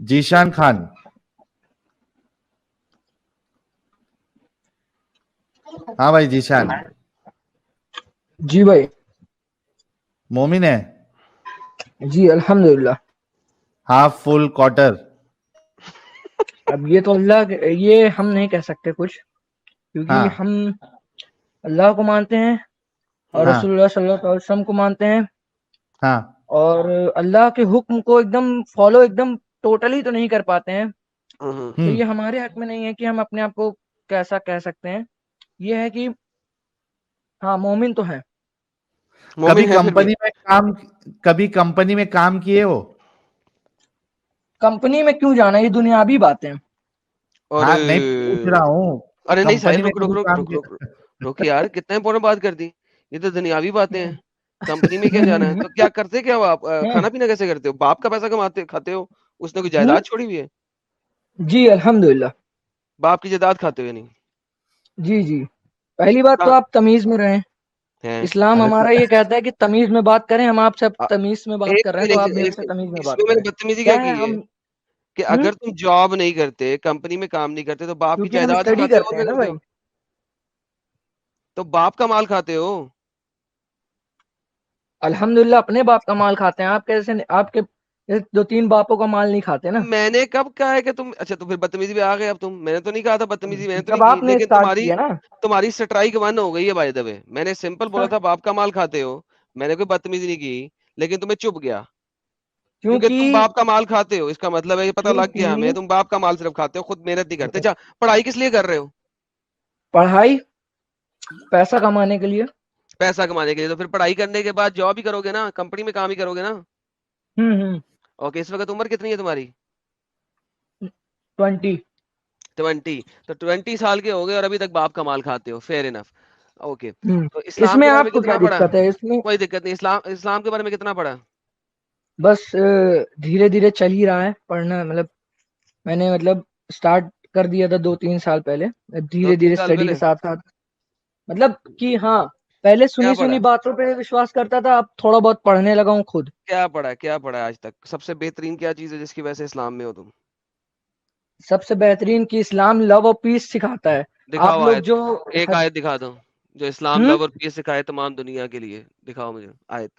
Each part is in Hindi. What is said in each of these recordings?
जीशान खान। हाँ भाई जीशान। जी भाई। मोमिन है। जी अल्हम्दुलिल्लाह। Half full quarter. अब ये तो ये हम नहीं कह सकते कुछ, क्योंकि हाँ हम अल्लाह को मानते हैं और हाँ रसूलुल्लाह सल्लल्लाहु अलैहि वसल्लम को मानते हैं, हाँ और अल्लाह के हुक्म को एकदम फॉलो एकदम टोटली तो नहीं कर पाते हैं। तो ये हमारे हक में नहीं है कि हम अपने आप को कैसा कह सकते हैं। ये है कि हाँ, मोमिन तो है। कभी मोमिन है फिर भी। कंपनी में काम किए हो? कंपनी में क्यों जाना, ये दुनियावी बातें हैं। और हाँ नहीं पूछ रहा हूँ। अरे नहीं साहिल, कंपनी में रुक रुक कभी रुक काम रुक रुक किया? रुक यार, कितना इंपॉर्टेंट बात कर दी। ये तो दुनियावी बातें हैं। हम्म, कंपनी में क्या जाना है? तो क्या करते क्या हो आप? हम्म, खाना पीना कैसे करते हो? बाप का पैसा कमाते खाते हो? उसने कोई हम्म, जायदाद छोड़ी हुई है? जी अल्हम्दुलिल्लाह। बाप की जायदाद खाते हो या नहीं? जी जी। पहली बात तो हाँ, आप तमीज में रहें। हैं। इस्लाम अरे हमारा ये कहता है कि तमीज में बात करें। हम आपसे अब अ, तमीज में बात एक कर रहे हैं, तो सेकंड, आप भी एक हमसे सेकंड। तमीज में बात इसमें मैंने करें। बदतमीजी क्या क्या है की है? हम। कि हम्म। अगर तुम जॉब नहीं करते, कंपनी में काम नहीं करते, तो बाप की क्योंकि हम जायदाद ही स्टडी खाते हो और करते क्या हैं ना करते भाई। हो? तो बाप का माल खाते हो। अल्हम्दुलिल्लाह अपने बाप का माल खाते हैं। आप कैसे आपके दो तीन बापों का माल नहीं खाते तो ना। मैंने कब कहा है कि तुम, अच्छा तो फिर बदतमीजी पे आ गए अब तुम। मैंने तो नहीं कहा था बदतमीजी, मैंने तो नहीं जब की, आपने लेकिन स्टार्ट तुम्हारी किया ना। तुम्हारी स्ट्राइक वन हो गई है बाय द वे। मैंने सिंपल बोला हाँ, था बाप का माल खाते हो। मैंने कोई बदतमीजी नहीं की, लेकिन तुम्हें चुप गया। क्योंकि क्योंकि तुम बाप का माल खाते हो, इसका मतलब है ये पता लग क्योंकि गया हमें, तुम बाप का माल सिर्फ खाते हो, खुद मेहनत नहीं करते। अच्छा, पढ़ाई किस लिए कर रहे हो? पढ़ाई पैसा कमाने के लिए। पैसा कमाने के लिए। तो फिर पढ़ाई करने के बाद जॉब ही करोगे ना, कंपनी में काम ही करोगे ना। हम्म। ओके, इस वक्त उम्र कितनी है तुम्हारी? 20। 20। तो 20 साल के हो गए और अभी तक बाप का माल खाते हो। Fair enough. ओके, हम्म। तो इस्लाम इसमें के बारे में आपको क्या कितना पढ़ा? दिक्कत है इसमें। कोई दिक्कत नहीं। इस्लाम इस्लाम के बारे में कितना पढ़ा? बस धीरे धीरे चल ही रहा है पढ़ना, मतलब मैंने मतलब स्टार्ट कर दिया था 2-3 साल पहले। दो धीरे तीन धीरे साल स्टडी के पहले साथ साथ, मतलब कि हाँ, पहले क्या सुनी सुनी पढ़ा? बातों पे विश्वास करता था, अब थोड़ा बहुत पढ़ने लगा हूँ खुद। क्या पढ़ा आज तक? सबसे बेहतरीन क्या चीज है जिसकी वजह से इस्लाम में हो तुम? सबसे बेहतरीन कि इस्लाम लव और पीस सिखाता है। दिखाओ आप लोग आयत। जो एक आयत दिखा दो जो इस्लाम हम्म लव और पीस सिखाए तमाम दुनिया के लिए। दिखाओ मुझे आयत।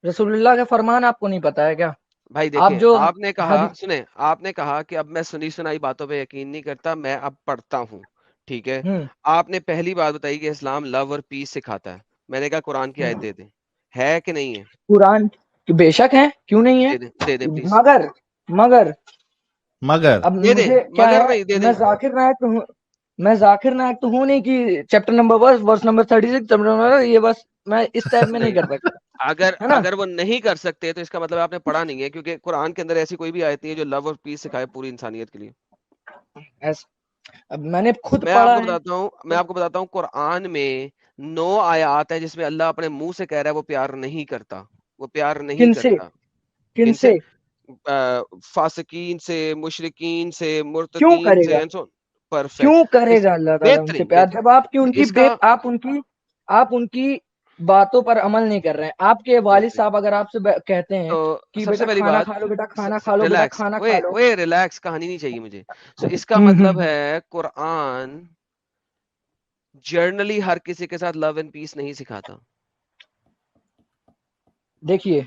रसूलुल्लाह का फरमान आपको नहीं पता है क्या? भाई आप देखें, जो आपने कहा, हद सुने, आपने कहा कि अब मैं सुनी सुनाई बातों पे यकीन नहीं करता, मैं अब पढ़ता हूँ। ठीक है। हम्म आपने पहली बात बताई कि इस्लाम लव और पीस सिखाता है। मैंने कहा कुरान की आयत हम्म, दे दे। है कि नहीं है? कुरान की बेशक है, क्यों नहीं है। दे दे प्लीज। मगर मगर मगर अब दे दे, मुझे क्या मगर है, नहीं, दे दे। मैं जाकिर नायक तो हूँ। मैं जाकिर नायक तो हूँ नहीं कि chapter number verse number 36 chapter number, ये बस मैं इस टाइप में नहीं नहीं, कर सकता। अगर है ना। अगर वो नहीं कर सकते तो इसका मतलब आपने पढ़ा नहीं है, क्योंकि कुरान के अंदर ऐसी कोई भी आयत नहीं है जो लव और पीस सिखाए पूरी इंसानियत के लिए। अब मैंने खुद पढ़ा है। मैं आपको बताता हूँ, कुरान में 9 आयत है जिसमें अल्लाह अपने मुंह से कह रहा है वो प्यार नहीं करता। वो प्यार नहीं किनसे करता। किनसे? किनसे फासिकीन से, मुशरिकीन से, क्यों मुर्तदीन से, करेगा, एंड सो। परफेक्ट। क्यों इस करेगा अल्लाह ताला उनसे बेहतरीन प्यार, बेहतरीन जब आपकी उनकी इसका आप उनकी बातों पर अमल नहीं कर रहे हैं। आपके वालिद बेहतरीन। साहब अगर आपसे कहते हैं तो कि सबसे बेटा पहली खाना बात, खा लो, बेटा खाना खा लो, बेटा रिलैक्स, खाना वे खा लो। वे रिलैक्स, कहानी नहीं चाहिए मुझे। सो इसका मतलब हम्म। है कुरान जर्नली हर किसी के साथ लव एंड पीस नहीं सिखाता। देखिए,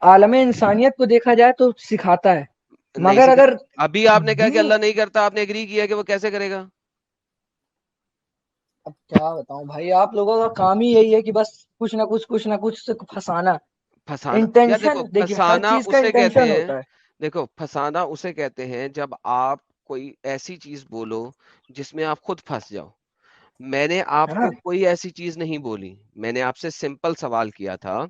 आलमे इंसानियत को देखा जाए तो सिखाता है, नहीं मगर सिखा। अगर अभी आपने कहा कि दीन, अल्लाह नहीं करता, आपने एग्री किया कि वो कैसे करेगा? अब क्या बताऊं भाई, आप लोगों का काम ही यही है कि बस कुछ ना कुछ से फंसाना। फसाना यार, देखो इंटेंशन देखिए, हर फसाना चीज का उसे कहते इंटेंशन हैं। होता है। देखो फसाना उसे कहते हैं जब आप कोई ऐसी चीज बोलो जिसमें आप खुद फंस जाओ। मैंने है ना। आपको कोई ऐसी चीज नहीं बोली। मैंने आपसे सिंपल सवाल किया था,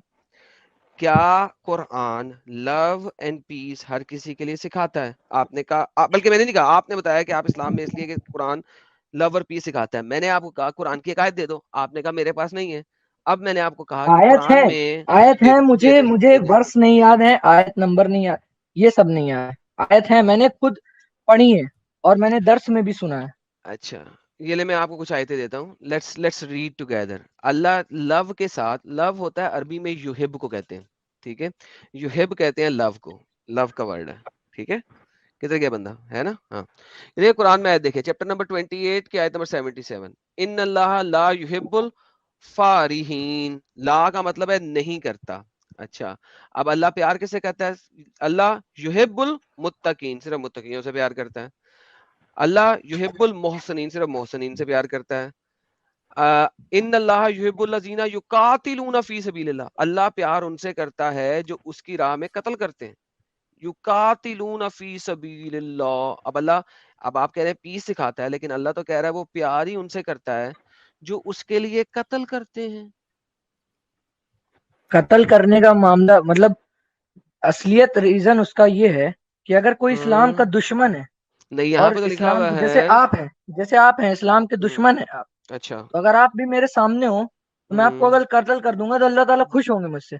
क्या कुरान लव एंड पीस हर किसी के लिए सिखाता है? आपने कहा बल्कि मैंने नहीं कहा, आपने बताया कि आप इस्लाम में इसलिए कि कुरान लव और पीस सिखाता है। मैंने आपको कहा कुरान की एक आयत दे दो, आपने कहा मेरे पास नहीं है। अब मैंने आपको कहा कि आयत है, कुरान में आयत दे है, दे दे मुझे दे मुझे दे दे। वर्ष नहीं याद है, आयत नंबर नहीं याद, ये सब नहीं याद है। आयत है, मैंने खुद पढ़ी है और मैंने दर्स में भी सुना है। अच्छा, ये ले मैं आपको कुछ आयतें देता हूँ। Let's let's read together. Allah love के साथ, लव होता है अरबी में युहिब को कहते हैं। ठीक है, युहिब कहते हैं लव को। लव का वर्ड है, ठीक है, किधर गया बंदा, है ना? हाँ, ये कुरान में आयत देखिए, चैप्टर नंबर 28 की आयत नंबर 77, इन्नल्लाह ला युहिब्बुल फारिहीन। ला का मतलब है नहीं करता। अच्छा, अब अल्लाह प्यार किससे करता है? अल्लाह युहिब्बुल मुत्तकीन, सिर्फ मुत्तकीयों से प्यार करता है। अल्लाह युहिब्बुल मोहसिनीन, सिर्फ मोहसिनीन से प्यार करता है। इन्नल्लाह युहिब्बुल लजीना युकातिलूना फी सबीलिल्लाह, अल्लाह प्यार उनसे करता है जो उसकी राह में कत्ल करते हैं। युकातिलूना फी सबीलिल्लाह, अब अल्लाह, अब आप कह रहे हैं पीस सिखाता है, लेकिन अल्लाह तो कह रहा है वो प्यार ही उनसे करता है जो उसके लिए कत्ल करते हैं। कत्ल करने का मामला मतलब असलियत रीजन उसका ये है कि अगर कोई इस्लाम का दुश्मन है, नहीं, यहाँ और पे तो लिखा इस्लाम हुआ जैसे है। आप हैं इस्लाम के दुश्मन है आप, अच्छा, तो अगर आप भी मेरे सामने हो तो मैं आपको अगर कत्ल कर दूंगा तो अल्लाह ताला खुश होंगे मुझसे,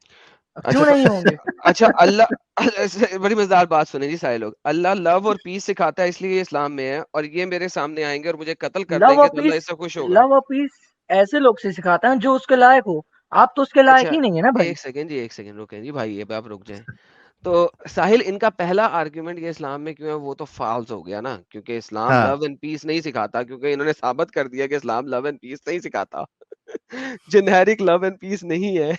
अच्छा क्यों तो नहीं होंगे? अच्छा अल्लाह बड़ी मजेदार बात सुने जी सारे लोग, अल्लाह लव और पीस सिखाता है इसलिए ये इस्लाम में है, और ये मेरे सामने आएंगे और मुझे कत्ल कर लव देंगे और तो अल्लाह पीस, इससे खुश होगा। लव और पीस ऐसे लोग से सिखाता है जो उसके लायक हो। आप तो उसके लायक अच्छा, ही नहीं है ना भाई। एक सेकंड जी, एक सेकंड रुकें जी भाई, ये आप रुक जाएं। तो साहिल, इनका पहला आर्ग्यूमेंट ये इस्लाम में क्यों है वो तो फाल्स हो गया ना, क्योंकि इस्लाम हाँ, लव एंड पीस नहीं सिखाता, क्योंकि इन्होंने साबित कर दिया कि इस्लाम लव एंड पीस नहीं सिखाता। जेनेरिक लव एंड पीस नहीं है।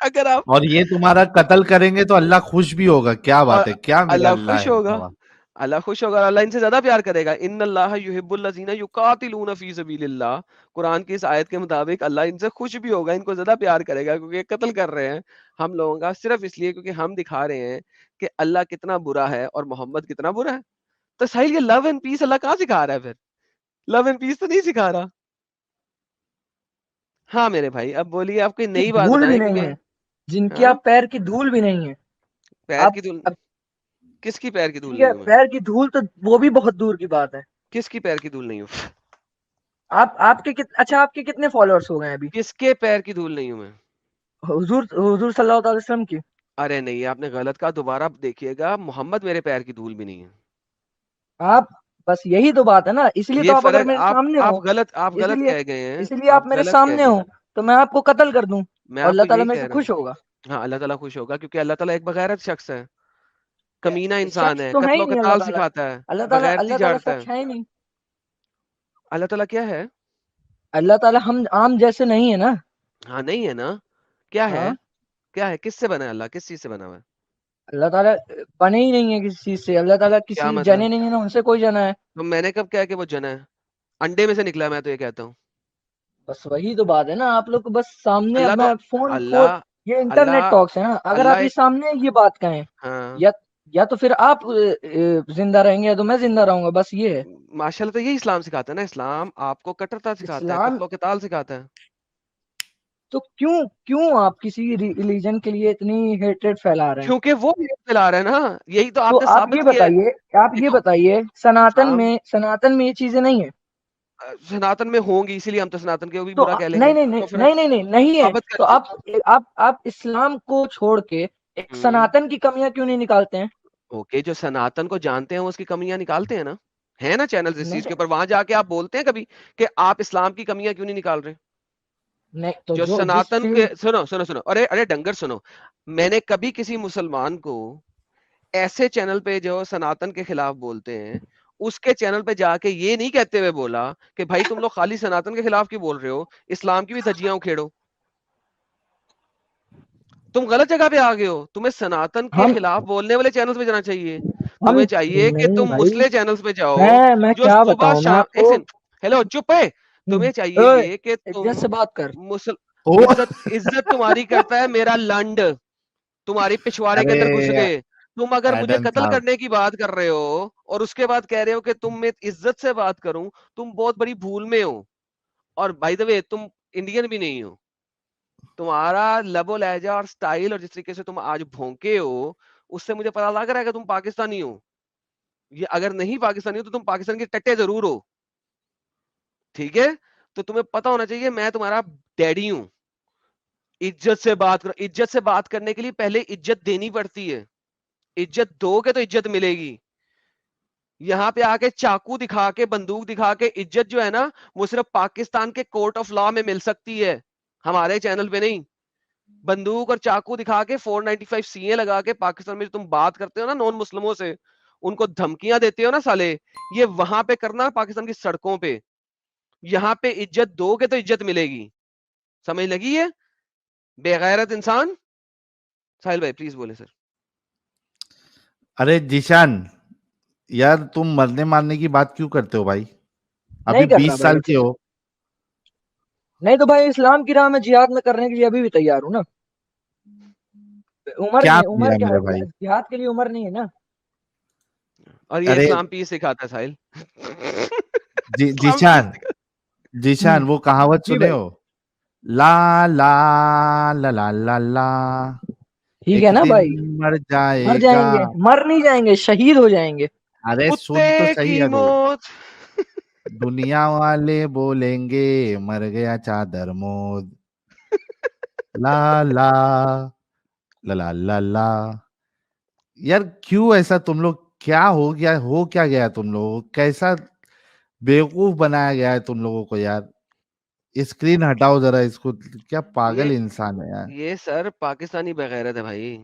अगर आप और ये तुम्हारा कत्ल करेंगे तो अल्लाह खुश भी होगा, क्या बात है, क्या मेरा अल्लाह अल्लाह खुश है, होगा, वाह। अल्लाह खुश होगा, अल्लाह इनसे ज्यादा प्यार करेगा। इन्नल्लाह युहिब्बुल लजीना युकातिलूना फी सबीलिल्लाह, कुरान की इस आयत के मुताबिक अल्लाह इनसे खुश भी होगा, इनको ज्यादा प्यार करेगा, क्योंकि ये कत्ल कर रहे हैं हम लोगों का सिर्फ इसलिए क्योंकि हम दिखा रहे हैं कि अल्लाह कितना बुरा है और मोहम्मद कितना बुरा है। तो साहिल, ये लव एंड पीस अल्लाह कहाँ सिखा रहा है फिर? लव एंड पीस तो नहीं सिखा रहा। हाँ मेरे भाई, अब बोलिए, आप कोई की नई बात धूल भी बताएं, नहीं क्योंकि है, जिनकी हाँ, आप पैर की धूल भी नहीं है। पैर की आप धूल, अब किसकी पैर की धूल ठीक नहीं है, हूं मैं? पैर की धूल तो वो भी बहुत दूर की बात है। किसकी पैर की धूल नहीं हूं? अच्छा, आपके कितने फॉलोअर्स हो गए अभी? किसके पैर की धूल नहीं हूं मैं? हुजूर हुजूर सल्लल्लाहु अलैहि वसल्लम की। अरे नहीं, आपने गलत कहा, दोबारा देखिएगा, मोहम्मद मेरे पैर की धूल भी नहीं है। आप बस यही तो बात है ना, इसलिए तो ये आप अगर फर्क, मेरे सामने आप हो, गलत, आप गलत इसीलिए कह गए हैं, इसीलिए आप आप मेरे गलत कह सामने गए हो हैं। तो मैं आपको कत्ल कर दूं मैं और आपको अल्लाह ताला यही मेरे कह से रहा हूँ। खुश होगा। हाँ, अल्लाह ताला खुश होगा, क्योंकि अल्लाह ताला एक बगैरत शख्स है, कमीना इंसान शख्स है, तो है ही कत्लो नहीं अल्लाह कताल ताला। सिखाता है, अल्लाह बगैरती ताला झाड़ता है। शख्स है ही नहीं। अल्लाह ताला क्या है? अल्लाह ताला हम आम जैसे नहीं है ना। हाँ, नहीं है ना? क्या है? हाँ, क्या है? किससे बना है अल्लाह? किस चीज से बना हुआ है? अल्लाह ताला बने ही नहीं है किसी चीज से। अल्लाह ताला क्या किसी मतलब? जने नहीं है ना, उनसे कोई जना है। तो मैंने कब कहा कि वो जना है? अंडे में से निकला है, मैं तो ये कहता हूँ। बस वही तो बात है ना, आप लोग को बस सामने, अब अल्लाह तो, मैं फोन अल्लाह, ये इंटरनेट अल्लाह, टॉक्स है ना, अगर आप अल्लाह ये एक, सामने ये बात कहें, हाँ, या या तो फिर आप जिंदा रहेंगे या तो मैं जिंदा रहूंगा, बस ये है। माशाल्लाह, तो यही इस्लाम सिखाता है ना, इस्लाम आपको कट्टरता सिखाता है, इस्लाम कत्लो कताल सिखाता है। तो क्यों क्यों आप किसी रिलीजन के लिए इतनी हेट्रेड फैला रहे हैं? क्योंकि वो ये फैला रहे हैं ना, यही तो तो आपने साबित किया है। आप ये देखो, बताइए, हम सनातन में ये चीजें नहीं है? सनातन में होंगी, इसीलिए हम तो सनातन के भी तो बुरा कह नहीं लेंगे, नहीं नहीं तो फिर नहीं नहीं नहीं नहीं है, साबित तो करिए। आप इस्लाम को छोड़ के एक हम्म, सनातन की कमियां क्यों नहीं निकालते हैं? ओके, जो सनातन को जानते हैं वो उसकी कमियां निकालते हैं ना, है ना चैनल इस चीज नहीं के ऊपर, वहां जाके आप बोलते हैं कभी कि आप इस्लाम की कमियां क्यों नहीं निकाल रहे? नहीं, तो जो जो जिस सनातन के, फील्ड सुनो सुनो सुनो, अरे अरे डंगर सुनो, मैंने कभी किसी मुसलमान को ऐसे चैनल पे जो सनातन के खिलाफ बोलते हैं उसके चैनल पे जाके ये नहीं कहते हुए बोला कि भाई तुम लोग खाली सनातन के खिलाफ क्यों बोल रहे हो, इस्लाम की भी धज्जियां उखेड़ो। तुम गलत जगह पे आ गए हो, तुम्हें सनातन के हम खिलाफ बोलने वाले चैनल्स पे जाना चाहिए। हम तुम्हें चाहिए कि नहीं तुम भाई, मुस्लिम चैनल्स पे जाओ, मैं जो क्या सुबह बताऊं मैं शाम, एक आपको। सेकंड, हेलो चुप है, तुम्हें चाहिए ओए, ये कि इज्जत तुम से बात कर। मुसल ओ, इज्जत, इज्जत तुम्हारी करता है मेरा लंड, तुम्हारी पिछवाड़े के अरे अंदर घुस गए। तुम अगर मुझे एडम कत्ल साहब, करने की बात कर रहे हो और उसके बाद कह रहे हो कि तुम मैं इज्जत से बात करूं, तुम बहुत बड़ी भूल में हो। और बाय द वे, तुम इंडियन भी नहीं हो, तुम्हारा लबो लहजा और स्टाइल और जिस तरीके से तुम आज भौंके हो, उससे मुझे पता लग रहा है कि तुम पाकिस्तानी हो। ये अगर नहीं पाकिस्तानी हो तो तुम पाकिस्तान के टट्टे जरूर हो, ठीक है? तो तुम्हें पता होना चाहिए मैं तुम्हारा डैडी हूं। इज्जत से बात करो, इज्जत से बात करने के लिए पहले इज्जत देनी पड़ती है, इज्जत दोगे तो इज्जत मिलेगी। यहाँ पे आके चाकू दिखा के, बंदूक दिखा के इज्जत जो है ना, वो सिर्फ पाकिस्तान के कोर्ट ऑफ लॉ में मिल सकती है, हमारे चैनल पे नहीं। बंदूक और चाकू दिखा के 495 सीए लगा के पाकिस्तान में जो तुम बात करते हो ना नॉन मुस्लिमों से, उनको धमकियां देते हो ना साले, ये वहां पे करना पाकिस्तान की सड़कों पे। यहाँ पे इज्जत दोगे तो इज्जत मिलेगी, समझ लगी है बेगैरत इंसान। साहिल भाई प्लीज बोले सर। अरे जीशान, यार तुम मरने मारने की बात क्यों करते हो भाई? अभी नहीं कर रहा 20 भाई, साल के हो। नहीं तो भाई इस्लाम की राह में जिहाद में करने के लिए अभी भी तैयार हूँ ना। उम्र क्या नहीं है, किया उम्र क्या मेरे है, भाई? जिहाद के लिए उम्र नहीं है ना। और ये अरे इस्लाम पीस सिखाता है साहिल। इस्लाम पीस जीशान, सिखाता जीशान वो कहावत जी सुने भाई। हो? ला ला ला ला ला ला, ठीक है एक ना दिन भाई, मर मर जाएगा। जाएंगे, मर नहीं जाएंगे, शहीद हो जाएंगे। अरे कुत्ते सुन तो सही। की अरे मौत। दुनिया वाले बोलेंगे मर गया चादर मोद। ला ला ला ला ला ला। यार क्यों ऐसा तुम लोग, क्या हो क्या गया तुम लोगों को? कैसा बेवकूफ बनाया गया है तुम लोगों को यार? स्क्रीन हटाओ जरा इसको, क्या पागल ये इंसान है यार। ये सर पाकिस्तानी बेगैरत है भाई,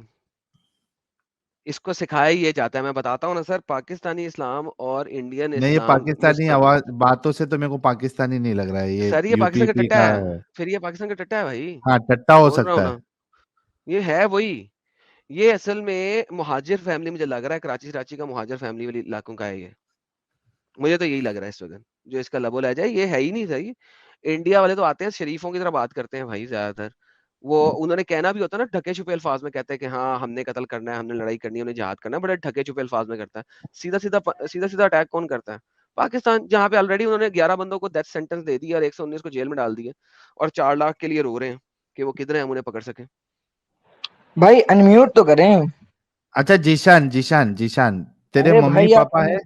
इसको सिखाया ही ये जाता है। मैं बताता हूँ ना सर, पाकिस्तानी इस्लाम और इंडियन नहीं, ये इस्लाम पाकिस्तानी आवाज बातों से तो मेरे को पाकिस्तानी नहीं लग रहा है, ये सर ये यूपी पाकिस्तान का पी टट्टा का है, है। फिर ये पाकिस्तान का टट्टा है भाई। हाँ, टट्टा हो बोल रहा हूँ सकता है। ना, ये है वही। ये असल में मुहाजिर फैमिली, मुझे लग रहा है कराची कराची का मुहाजिर फैमिली वाली इलाकों का है ये। मुझे तो यही लग रहा है इस वक्त, जो इसका लबो लहजा है ये है ही नहीं सही। इंडिया वाले तो आते हैं शरीफों की तरह बात करते हैं भाई ज्यादातर। वो उन्होंने कहना भी होता है ना ढके छुपे अल्फाज में, कहते हैं कि हाँ हमने कत्ल करना है, हमने लड़ाई करनी है, हमने जिहाद करना है, बड़े ढके छुपे अल्फाज में करता है। सीधा सीधा अटैक कौन करता है? पाकिस्तान, जहाँ पे ऑलरेडी उन्होंने 11 बंदों को डेथ सेंटेंस दे दिया और 119 को जेल में डाल दिया, और 4 लाख के लिए रो रहे हैं कि वो किधर है, हम उन्हें पकड़ सके। भाई अनम्यूट तो करें। अच्छा जीशान, जीशान, जीशान, तेरे अरे मम्मी भाई आप पापा है?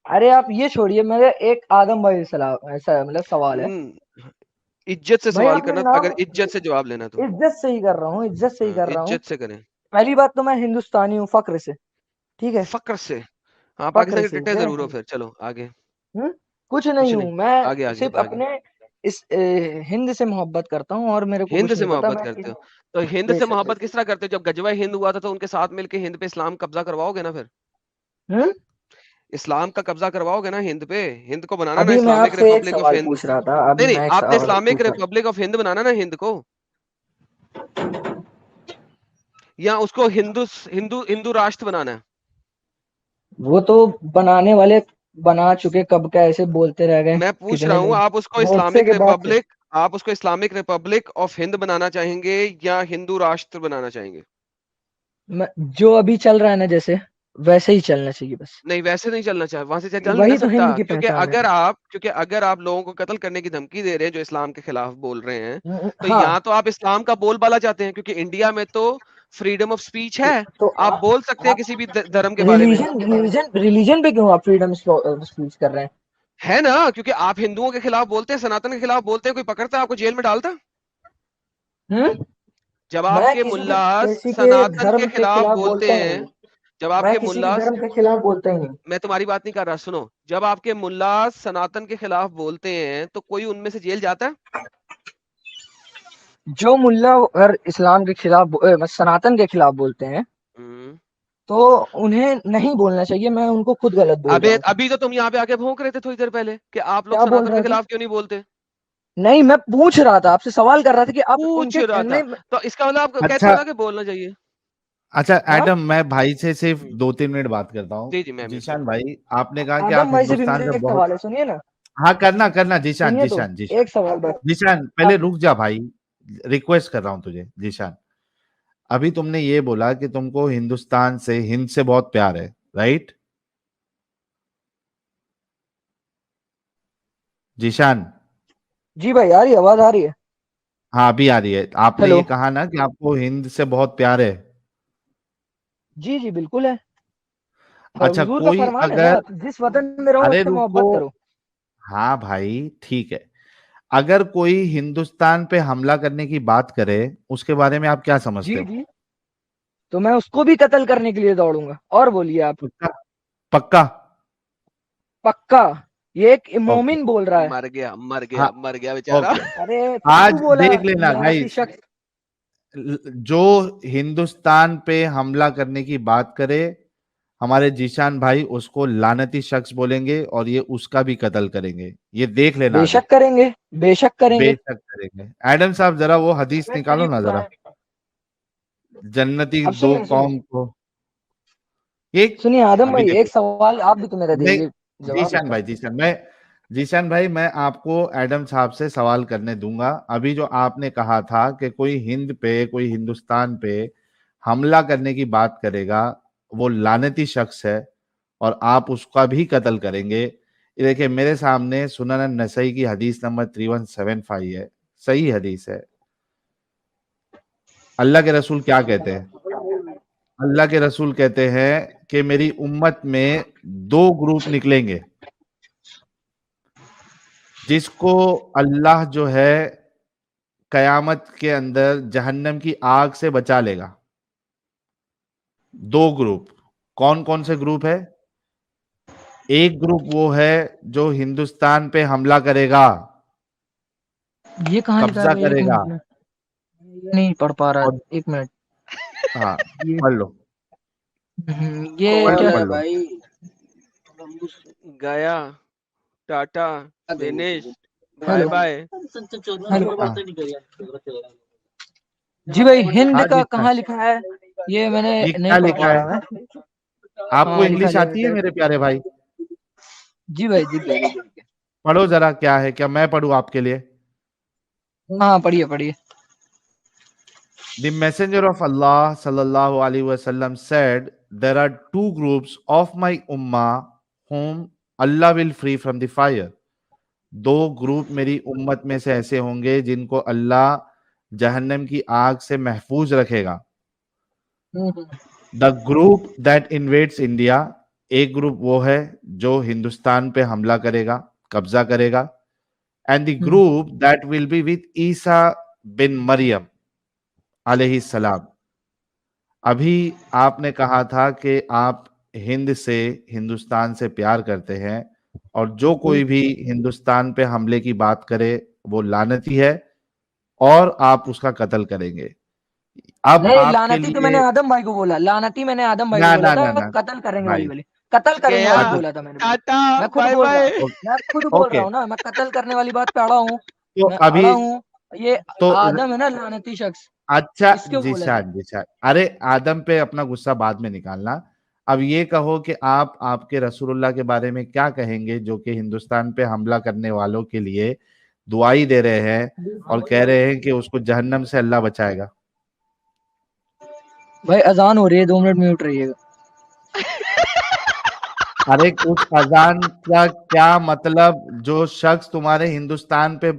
अरे आप ये छोड़िए, मेरे एक आदम भाई सलाह ऐसा मतलब सवाल है। इज्जत से भाई सवाल आपने करना, नाम, अगर इज्जत से जवाब लेना तो। इज्जत से ही कर रहा हूँ, इज्जत से ही कर रहा हूँ। इज्जत से करें। पहली बात तो मैं हिंदुस्तानी हूँ, फक्र से। ठीक है, फक्र से। हाँ फक्र पाकिस्तान के से टट्टे मैं जरूर हो फिर, चलो आगे। कुछ नहीं कुछ नहीं, हूँ मैं, आगे आगे सिर्फ आगे। अपने इस हिंद से मोहब्बत करता हूँ, और मेरे को हिंद कुछ से नहीं पता मोहब्बत मैं करते किस। हो? तो हिंद से बेशक मोहब्बत बेशक। किस तरह करते हो? जब गजवा हिंद हुआ था तो उनके साथ मिलके हिंद पे इस्लाम कब्जा करवाओगे ना फिर? हम्म इस्लाम का कब्जा करवाओगे ना हिंद पे? हिंद को बनाना ना अभी मैं इस्लामिक आपसे एक रिपब्लिक ऑफ सवाल हिंद। पूछ रहा था, अभी नहीं नहीं, मैं एक आपने सवाल इस्लामिक पूछ रहा रिपब्लिक ऑफ हिंद बनाना ना हिंद को, या उसको हिंदू हिंदू हिंदू राष्ट्र बनाना है? वो तो बनाने वाले बना चुके, कब का ऐसे बोलते रह गए मैं पूछ रहा कितने हूँ, दिन, आप उसको गोडसे इस्लामिक के बाद से। रिपब्लिक, आप उसको इस्लामिक रिपब्लिक ऑफ हिंद बनाना चाहेंगे या हिंदू राष्ट्र बनाना चाहेंगे? जो अभी चल रहा है ना, जैसे वैसे ही चलना चाहिए बस। नहीं वैसे नहीं चलना चाहिए, वहां से चल नहीं ना वही तो सकता, हिंद की पहचान है। क्योंकि अगर आप लोगों को कत्ल करने की धमकी दे रहे हैं जो इस्लाम के खिलाफ बोल रहे हैं, तो हाँ, या तो आप इस्लाम का बोलबाला चाहते हैं, क्योंकि इंडिया में तो फ्रीडम ऑफ स्पीच है, तो आप बोल सकते हैं आप किसी भी धर्म के बारे में। रिलीजन पे क्यों आप फ्रीडम स्पीच कर रहे हैं? है ना, क्योंकि आप हिंदुओं के खिलाफ बोलते हैं, सनातन के खिलाफ बोलते हैं, कोई पकड़ता है आपको जेल में डालता? हम्म जब मैं आपके मुल्ला किसी के सनातन के धर्म के खिलाफ खिलाफ बोलते बोलता ही हैं, नहीं। जब मैं आपके किसी के मुल्ला, धर्म के खिलाफ बोलता ही नहीं। मैं तुम्हारी बात नहीं कर रहा, सुनो, जब आपके मुल्ला सनातन के खिलाफ बोलते हैं तो कोई उनमें से जेल जाता है? जो मुल्ला अगर इस्लाम के खिलाफ सनातन के खिलाफ बोलते हैं, हम्म। तो उन्हें नहीं बोलना चाहिए, मैं उनको खुद गलत बोल रहा अबे हूँ। अभी तो तुम यहाँ पे आके भौंक रहे थे थोड़ी देर पहले कि आप लोग क्या बोल सनातन के रहे थे? खिलाफ क्यों नहीं बोलते। नहीं, मैं पूछ रहा था, आपसे सवाल कर रहा था कि आप पूछ उनके रहा था, कहने। तो इसका मतलब आप कहते अच्छा, हो ना कि बोलना चाहिए। अच्छा हाँ, एडम, मैं भाई से सिर्फ हम्म, 2-3 मिनट बात करता हूँ। जी जी मैं म्यूट जीशान करता हूँ। भाई, आपने कहा कि आप आदम भाई से भी हिंदुस्तान मेरा से एक बहुत। सवाल है, सुनिए ना। हाँ, करना करना जीशान, सुनिए तो, जीशान, जीशान, एक सवाल बस। जीशान पहले आप रुक जा भाई। रिक्वेस्ट कर रहा हूँ तुझे जीशान। अभी तुमने ये बोला कि तुमको हिंदुस्तान से, हिंद से बहुत प्यार है, राइट? जीशान। जी भाई, आ रही है आवाज, आ रही है। हाँ, अभी आ रही है। आपने हेलो। ये कहा ना कि आपको हिंद से बहुत प्यार है। जी जी बिल्कुल है। अच्छा, हुजूर का कोई फरमान है ना, अगर, जिस वतन में रहो अरे उससे रुको, मोहब्बत करो। हाँ भाई ठीक है। अगर कोई हिंदुस्तान पे हमला करने की बात करे, उसके बारे में आप क्या समझते जी हो? जी, तो मैं उसको भी कत्ल करने के लिए दौड़ूंगा। और बोलिए आप। पक्का? पक्का? पक्का। ये एक ओके। मोमिन बोल रहा है। मर गया मर हाँ, गया मर गया बेचारा। ओके। अरे तू आज बोला देख लेना यहाँ की गाइस, शख्स। जो हिंदुस्तान पे हमला करने की बात करे, हमारे जीशान भाई उसको लानती शख्स बोलेंगे और ये उसका भी कत्ल करेंगे। ये देख लेना अभी। बेशक करेंगे, बेशक करेंगे। बेशक करेंगे। एडम साहब जरा वो हदीस निकालो ना जरा, जन्नती अब दो सुनिए कौम को। ये सुनिए आदम अभी भाई, एक देखो, सवाल आप भी तो मेरा नहीं, दीजिए जवाब जीशान इसका। भाई, जीशान भाई मैं आपको एडम साहब से सवाल करने दूंगा। अभी जो आपने कहा था कि कोई हिंद पे, कोई हिंदुस्तान पे हमला करने की बात करेगा, वो लानती शख्स है और आप उसका भी कत्ल करेंगे। ये देखिए मेरे सामने सुनन नसई की हदीस नंबर 3175 है, सही हदीस है। अल्लाह के रसूल क्या कहते हैं? अल्लाह के रसूल कहते हैं कि मेरी उम्मत में दो ग्रुप निकलेंगे, जिसको अल्लाह जो है कयामत के अंदर जहन्नम की आग से बचा लेगा। दो ग्रुप, कौन कौन से ग्रुप है? एक ग्रुप वो है जो हिंदुस्तान पे हमला करेगा, ये कहाँ लिखा है कब्जा भाई? एक करेगा। मिनट में, ये नहीं पढ़ पा रहा, और एक मिनट। हाँ, ये पढ़ लो, ये पढ़ लो, क्या पढ़ है लो। भाई? गया, tata, finish, bye hello bye. Hello. हाँ जी भाई, हिंद हाँ का जी सर, कहाँ लिखा है? ये मैंने ये नहीं क्या पढ़ लिखा पा है? रहा मैं। आपको हाँ लिखा इंग्लिश लिया आती है मैंने। मेरे प्यारे भाई? जी भाई, जी भाई। पढ़ो जरा, क्या है? क्या मैं पढ़ूं आपके लिए? हाँ पढ़िए पढ़िए। The messenger of Allah sallallahu alaihi wasallam said, "There are two groups of my ummah whom Allah will free from the fire." दो ग्रुप मेरी उम्मत में से ऐसे होंगे जिनको अल्लाह जहन्नम की आग से महफूज रखेगा। Hmm. The group that invades India, एक ग्रुप वो है जो हिंदुस्तान पे हमला करेगा, कब्जा करेगा। And the hmm. Group that will be with Isa bin Maryam अलैहिस्सलाम। अभी आपने कहा था कि आप हिंद से, हिंदुस्तान से प्यार करते हैं और जो कोई भी हिंदुस्तान पे हमले की बात करे वो लानती है और आप उसका कत्ल करेंगे। अब नहीं, आपके लानती तो मैंने लिए आदम भाई को बोला, लानती मैंने आदम भाई को ना बोला ना था। ना ना कत्ल करेंगे वाली भाई, वाली, कत्ल करेंगे गया, वाली अच्छा, बोला था मैंने भाई। टाटा, मैं खुद बाय बोल रहा बाय। हूँ, मैं खुद बोल रहा ओके। हूँ ना, मैं कत्ल करने वाली बात पे अड़ा हूँ। तो मैं अभी अड़ा हूँ। ये तो आदम है ना, लानती शख्स, अच्छा, इसके बोले थे। जिशान जिशान, अरे आदम पे अपना गुस्सा बाद में निकालना। अब ये कहो कि आप आपके रसूलुल्लाह के बारे में क्या कहेंगे जो कि हिंदुस्तान पे हमला करने वालों के लिए दुआई दे रहे हैं और कह रहे हैं कि उसको जहन्नम से अल्लाह बचाएगा। भाई अजान हो रही है, 2 मिनट म्यूट रहिएगा। अरे उस अजान का क्या मतलब? जो शख्स तुम्हारे हिंदुस्तान पे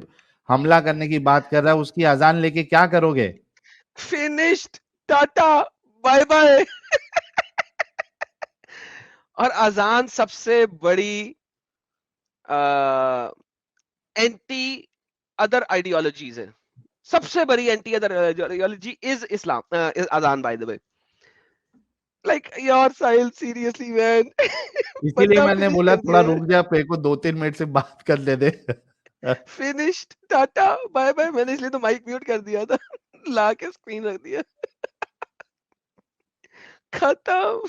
हमला करने की बात कर रहा है उसकी अजान लेके क्या करोगे? Finished, tata, bye bye. और अजान सबसे बड़ी एंटी अदर आइडियोलॉजीज है। सबसे बड़ी anti other ideology is Islam, Azaan by the way. Like your Sahil, seriously man. इसीलिए बंदा मैंने फिनिश बोला कर थोड़ा दिया है। रुक जा, पे को 2-3 मिनट से बात कर ले दे। Finished, tata, bye bye. मैंने इसलिए तो माइक म्यूट कर दिया था। ला के स्क्रीन रख दिया। खत्म।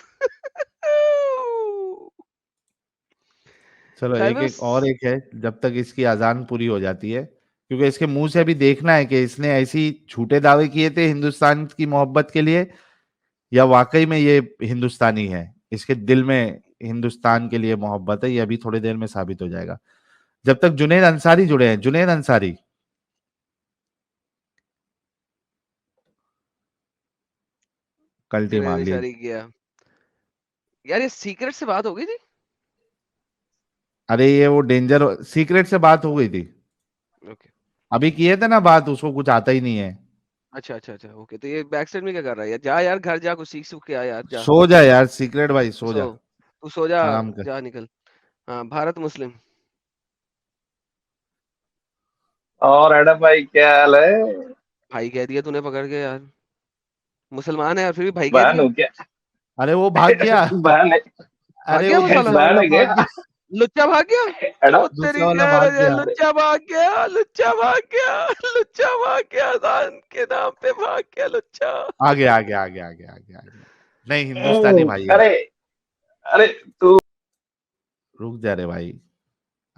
चलो एक खैर, एक और एक है, जब तक इसकी अजान पूरी हो जाती है, क्योंकि इसके मुंह से अभी देखना है कि इसने ऐसी झूठे दावे किए थे हिंदुस्तान की मोहब्बत के लिए या वाकई में ये हिंदुस्तानी है, इसके दिल में हिंदुस्तान के लिए मोहब्बत है। ये अभी थोड़ी देर में साबित हो जाएगा। जब तक जुनैद अंसारी जुड़े हैं, जुनैद अंसारी, कल्टी मार जुनैद ली। अंसारी गया। यार ये सीक्रेट से बात हो गई थी। अरे ये वो डेंजर सीक्रेट से बात हो गई थी, ओके। अभी किए थे ना बात, उसको कुछ आता ही नहीं है। अच्छा अच्छा अच्छा, ओके। तो ये बैक साइड में क्या कर रहा है यार? जा यार, घर जा, कुछ सीख सूख के आ यार, जा। सो जा यार सीक्रेट भाई, तू सो सो, जा, तू सो जा। आराम कर। जा निकल। हाँ, भारत मुस्लिम। और एडम भाई क्या हाल है? भाई कह दिया तूने पकड़ के यार। मुसलमान है यार, फिर भी भाई कह बहन दिया। हो क्या? अरे वो भाग गया। बहन है। भाग अरे गया वो वो साला। दूसरा बहन वाला है भाग क्या? गया। लुच्चा भाग गया। एडम तेरी दूसरा वाला खैर भाग है, गया। लुच्चा भाग गया, लुच्चा भाग गया, लुच्चा भाग गया, अजान के नाम पे भाग गया लुच्चा। आ गया आ गया आ गया आ गया आ गया आ गया। नहीं हिंदुस्तानी भाई है। अरे अरे तू रुक जा रे भाई।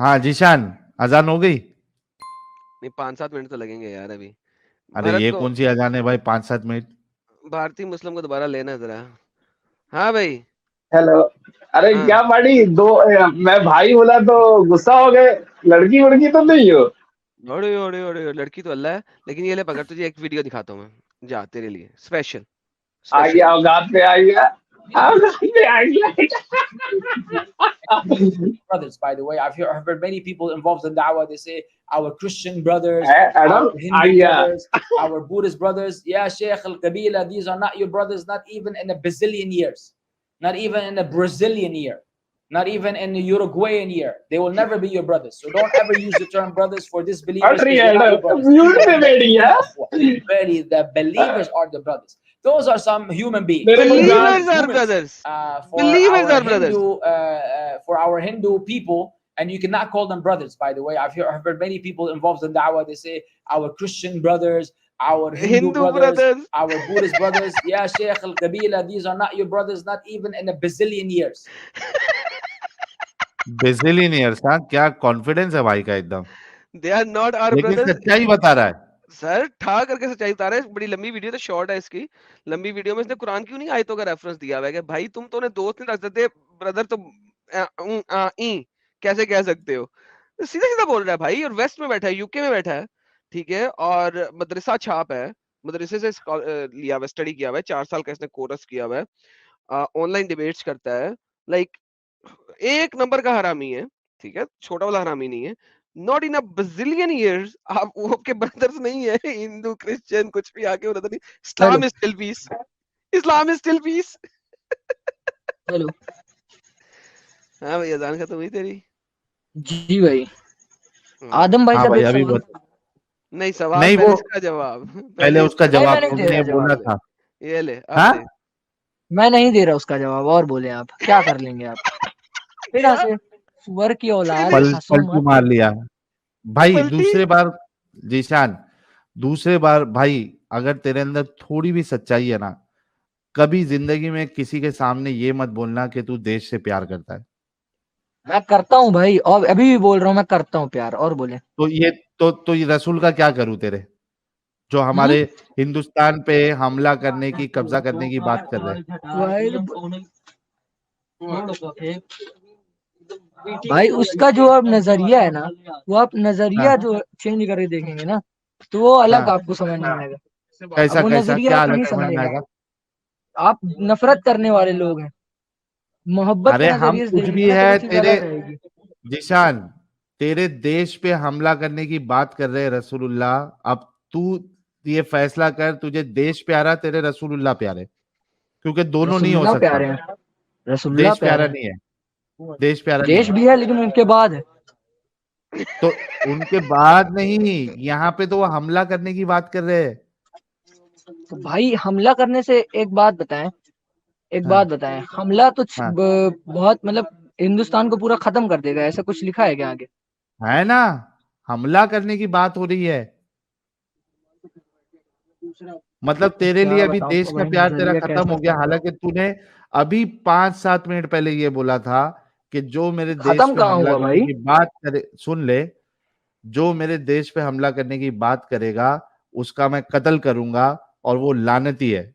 हाँ जीशान, अजान हो गई? नहीं 5-7 मिनट तो लगेंगे यार अभी। अरे भरत ये को, कौन सी अजान है भाई, 5-7 मिनट? भारतीय मुस्लिम को दोबारा लेना है जरा। हाँ भाई। हेलो। अरे हाँ क्या बड़ी दो मैं भाई बोला तो गुस्सा हो गए। लड़की वड़की तो नहीं हो? ओड़े ओड़े ओड़े लड़की तो अल्लाह है, लेकिन ये ले पकड़, तुझे एक वीडियो दिखाता हूँ मैं, जा तेरे लिए स्पेशल आ स्पेशल। गया औकात पे आ गया, औकात पे आ गया। brothers, by the way. I've heard many people involved in da'wah. They say our Christian brothers, Adam our uh Hindu गया। brothers, our Buddhist brothers. Yeah, Sheikh Al Kabila, these are not your brothers, not even in a bazillion years, not even in a Brazilian year, not even in a Uruguayan year. They will never be your brothers. So don't ever use the term brothers for disbelievers, अरे because they're not your Adam brothers. Mute These पे are बैठ गया। Really, the believers are the brothers. Those are some human beings. मेरे को Believers गाल are Humans. brothers. For Believers our are brothers. Hindu, for our Hindu people, and you cannot call them brothers. By the way, I've heard many people involved in da'wah. They say our Christian brothers, our Hindu brothers, our Buddhist brothers. Yeah, Sheikh Al Kabila, these are not your brothers, not even in a bazillion years. Bazillion years. हाँ, क्या कॉन्फिडेंस है भाई का एकदम। They are not our लेकिन brothers. सच्चाई बता रहा है। सर ठा करके सच्चाई बता रहा है। बड़ी लंबी वीडियो तो शॉर्ट है इसकी। लंबी वीडियो में इसने कुरान क्यों नहीं आयतों का रेफरेंस दिया हुआ है कि भाई तुम तो उन्हें दोस्त नहीं रख सकते, ब्रदर तो कैसे कह सकते हो। सीधा सीधा बोल रहा है भाई, और वेस्ट में बैठा है, यूके में बैठा है, ठीक है, और मदरसा छाप है, मदरसे से लिया हुआ, स्टडी किया हुआ है, 4 साल का इसने कोर्स किया हुआ है, ऑनलाइन डिबेट्स करता है, लाइक एक नंबर का हरामी है, ठीक है, छोटा वाला हरामी नहीं है। Not in a bazillion years आप वो आपके ब्रदर्स नहीं है, हिंदू क्रिश्चियन कुछ भी आके ब्रदर नहीं। Islam is still peace, Islam is still peace. Hello. हाँ भाई, अजान खत्म हुई तेरी? जी भाई। आदम भाई हाँ का भाई एक अभी सवाल। नहीं सवाल नहीं, पहले वो इसका जवाब, पहले उसका नहीं, जवाब मैं नहीं दे तुमने रहा बोला जवाब। था। ये ले अब हाँ? दे। मैं नहीं दे रहा उसका जवाब, और बोले आप क्या कर लेंगे आप। फिर यार, हंसे, सुअर की औलाद, हंसो पलटू मत। मार लिया भाई। पलटी। दूसरे बार जीशान, दूसरे बार भाई, अगर तेरे अंदर थोड़ी भी सच्चाई है ना, कभी जिंदगी में किसी के सामने ये मत बोलना कि तू देश से प्यार करता है। मैं करता हूँ भाई, और अभी भी बोल रहा हूँ मैं करता हूँ प्यार, और बोले। तो ये रसूल का क्या करूं तेरे, जो हमारे हिंदुस्तान पे हमला करने की, कब्जा करने की बात कर रहे हैं। भाई उसका जो अब नजरिया है ना, वो आप नजरिया हाँ। जो चेंज करके देखेंगे ना, तो वो अलग हाँ। आपको समझ में आएगा। कैसा वो कैसा नजरिया क्या आप अलग नहीं समझ में समझेगा। आएगा? आप नफरत करने वाले लोग हैं, मोहब्बत अरे के हम नजरिए से कुछ देखेंगे भी ना तो है वो चीज तेरे, अलग रहेगी। जिशान, तेरे देश पे हमला करने की बात कर रहे हैं रसूलुल्लाह। अब तू ये फैसला कर, तुझे देश प्यारा तेरे रसूलुल्लाह प्यारे, क्योंकि दोनों नहीं हो रसूलुल्लाह सकता। प्यारे हैं, रसूलुल्लाह देश प्यारे प्यारा हैं। नहीं है, देश प्यारा नहीं देश है। भी है लेकिन उनके बाद है। तो उनके बाद नहीं, यहाँ पे तो वो हमला करने की बात कर रहे हैं। तो भाई हमला करने से एक बात बताएं, हाँ। हमला तो हाँ। बहुत मतलब हिंदुस्तान को पूरा खत्म कर देगा, ऐसा कुछ लिखा है क्या आगे? है ना, हमला करने की बात हो रही है। मतलब तेरे लिए क्या अभी बताऊं देश तो का भाई, प्यार तेरा नजरिया खत्म हो कैसा गया, हालांकि तूने अभी 5-7 मिनट पहले ये बोला था कि जो मेरे देश खत्म पे कहाँ हमला हुआ करने भाई? की बात करे, सुन ले, जो मेरे देश पे हमला करने की बात करेगा उसका मैं कत्ल करूंगा, और वो लानती है।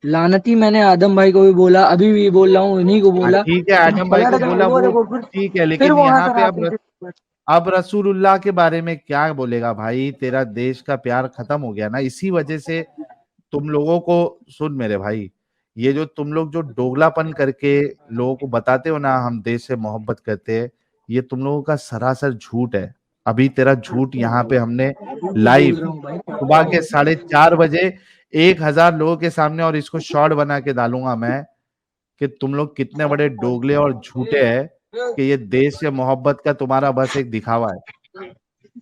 लानती मैंने आदम भाई को भी बोला, अभी भी बोल रहा हूँ, इन्हीं को बोला। ठीक है, आदम भाई को बोला वो ठीक है, फिर लेकिन वो यहाँ हंस पे रहा था। अब रसूलुल्लाह के बारे में क्या बोलेगा भाई? तेरा देश का प्यार खत्म हो गया ना, इसी वजह से तुम लोगों को, सुन मेरे भाई, ये जो तुम लोग जो दोगलापन करके लोगों को बताते हो ना हम देश से मोहब्बत करते हैं, ये तुम लोगों का सरासर झूठ है। अभी तेरा झूठ यहाँ पे हमने लाइव सुबह के 4:30 बजे 1000 लोगों के सामने, और इसको शॉर्ट बना के डालूंगा मैं कि तुम लोग कितने बड़े डोगले और झूठे हैं, कि ये देश से मोहब्बत का तुम्हारा बस एक दिखावा है।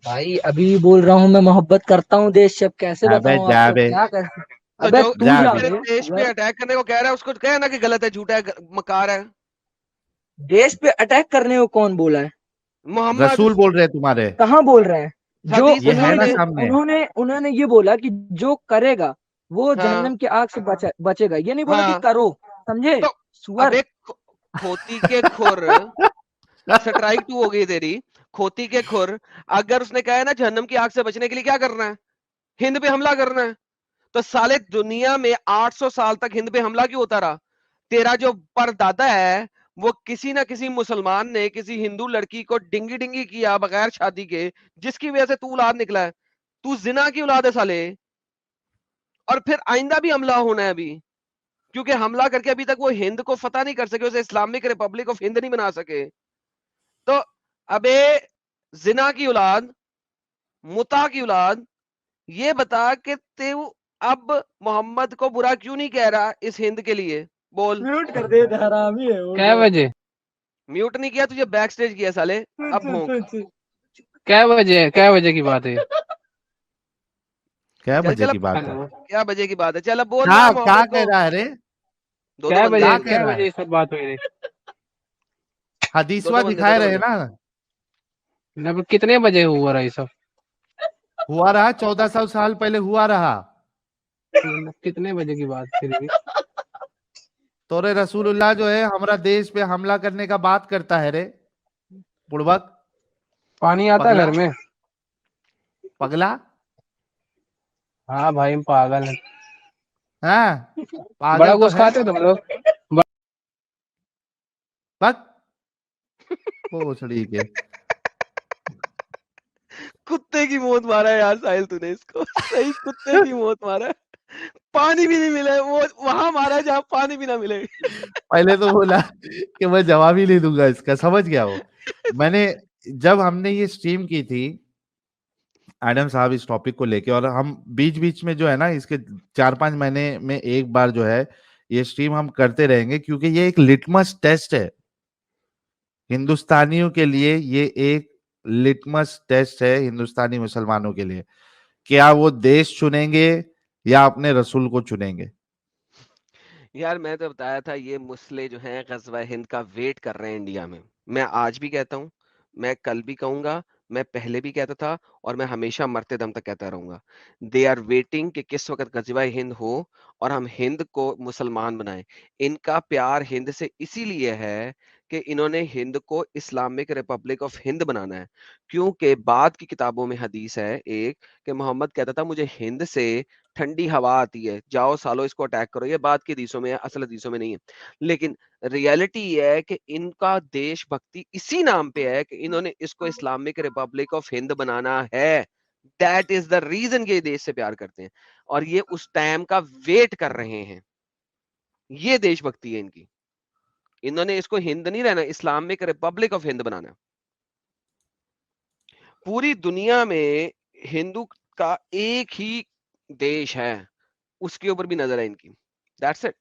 भाई अभी भी बोल रहा हूँ मैं मोहब्बत करता हूँ देश से, अब कैसे अबे बताऊँ जा आपको, बे, क्या कर। तो अबे जो तू जा जा बे। मेरे बे, देश पे अटैक करने को कह रहा है उसको कह ना कि गलत है, झूठा है, मकार है। देश पे अटैक करने को कौन बोला है? मोहम्मद रसूल बोल रहे हैं तुम्हारे। कहाँ बोल रहे हैं? जो हदीस ये है ना उन्होंने सामने। उन्होंने उन्होंने ये बोला कि जो करेगा वो हाँ जहन्नम की आग से बचेगा। ये नहीं बोला कि हाँ, करो, समझे? तो सुअर। अबे खोती के खुर, स्ट्राइक 2 हो गई तेरी। खोती के खुर, अगर उसने कहा है ना जहन्नम की आग से बचने के लिए क्या करना है, हिंद पे हमला करना है, तो साले दुनिया में 800 साल तक हिंद पे हमला क्यों होता रहा? तेरा जो परदादा है वो किसी ना किसी मुसलमान ने किसी हिंदू लड़की को डिंगी डिंगी किया बगैर शादी के, जिसकी वजह से तू औलाद निकला है। तू जिना की औलाद है साले, और फिर आइंदा भी हमला होना है अभी, क्योंकि हमला करके अभी तक वो हिंद को फतह नहीं कर सके, उसे इस्लामिक रिपब्लिक ऑफ हिंद नहीं बना सके। तो अबे जिना की औलाद, मुता की औलाद, ये बता कि तू अब मोहम्मद को बुरा क्यों नहीं कह रहा इस हिंद के लिए? बोल। म्यूट कर दे, हरामी है वो। क्या बजे? म्यूट नहीं किया तुझे, बैक स्टेज किया साले। अब भोंक। क्या बजे की बात है? क्या चल बजे चल की अब, बात है? हेलो, क्या बजे की बात है? चल अब बोल क्या ना क्या मोहम्मद कह को। रहा है रे? दो क्या बंदे बजे क्या हैं, कह क्या रहा बजे है? ये सब बात हुई थी? हदीसवा दिखाए दो रहे बंदे। ना। मतलब कितने बजे हुआ रहा ये सब? हुआ रहा 1400 साल पहले हुआ रहा। मतलब कितने बजे की बात फिर भी? तोरे रसूलुल्लाह जो है हमारा देश पे हमला करने का बात करता है रे, बुड़बक, पानी आता है पगला, घर में? पगला। हाँ भाई, हम पागल है। हाँ, बड़ा पागल तो गोश्त है। खाते हो तुम लोग? बक भोसड़ी के। कुत्ते की मौत मारा है यार साहिल तूने इसको, सही कुत्ते की मौत मारा है। पानी भी नहीं मिला है, वो वहां मारा है जहां पानी भी ना मिले। पहले तो बोला कि मैं जवाब ही नहीं दूंगा इसका, समझ गया वो। मैंने जब हमने ये स्ट्रीम की थी एडम साहब इस टॉपिक को लेके, और हम बीच बीच में जो है ना इसके 4-5 महीने में एक बार जो है ये स्ट्रीम हम करते रहेंगे, क्योंकि ये एक लिटमस टेस्ट है हिंदुस्तानियों के लिए। ये एक लिटमस टेस्ट है हिंदुस्तानी मुसलमानों के लिए, क्या वो देश चुनेंगे या अपने रसूल को चुनेंगे। यार मैं तो बताया था ये मुस्ले जो हैं गजवा हिंद का वेट कर रहे हैं इंडिया में। मैं आज भी कहता हूँ, मैं कल भी कहूंगा, मैं पहले भी कहता था, और मैं हमेशा मरते दम तक कहता रहूंगा। दे आर वेटिंग कि किस वक्त गजवा हिंद हो और हम हिंद को मुसलमान बनाएं। इनका प्यार हिंद से इसीलिए है कि इन्होंने हिंद को इस्लामिक रिपब्लिक ऑफ हिंद बनाना है। क्योंकि बाद की किताबों में हदीस है एक, कि मोहम्मद कहता था मुझे हिंद से ठंडी हवा आती है, जाओ सालो इसको अटैक करो। ये बात की हदीसों में है, असल हदीसों में नहीं है। लेकिन रियलिटी ये है कि इनका देशभक्ति इसी नाम पे है कि इन्होंने इसको इस्लामिक रिपब्लिक ऑफ हिंद बनाना है। दैट इज द रीजन ये देश से प्यार करते हैं, और ये उस टाइम का वेट कर रहे हैं। ये देशभक्ति है इनकी। इन्होंने इसको हिंद नहीं रहना, इस्लामिक रिपब्लिक ऑफ हिंद बनाना। पूरी दुनिया में हिंदू का एक ही देश है, उसके ऊपर भी नजर है इनकी। That's it.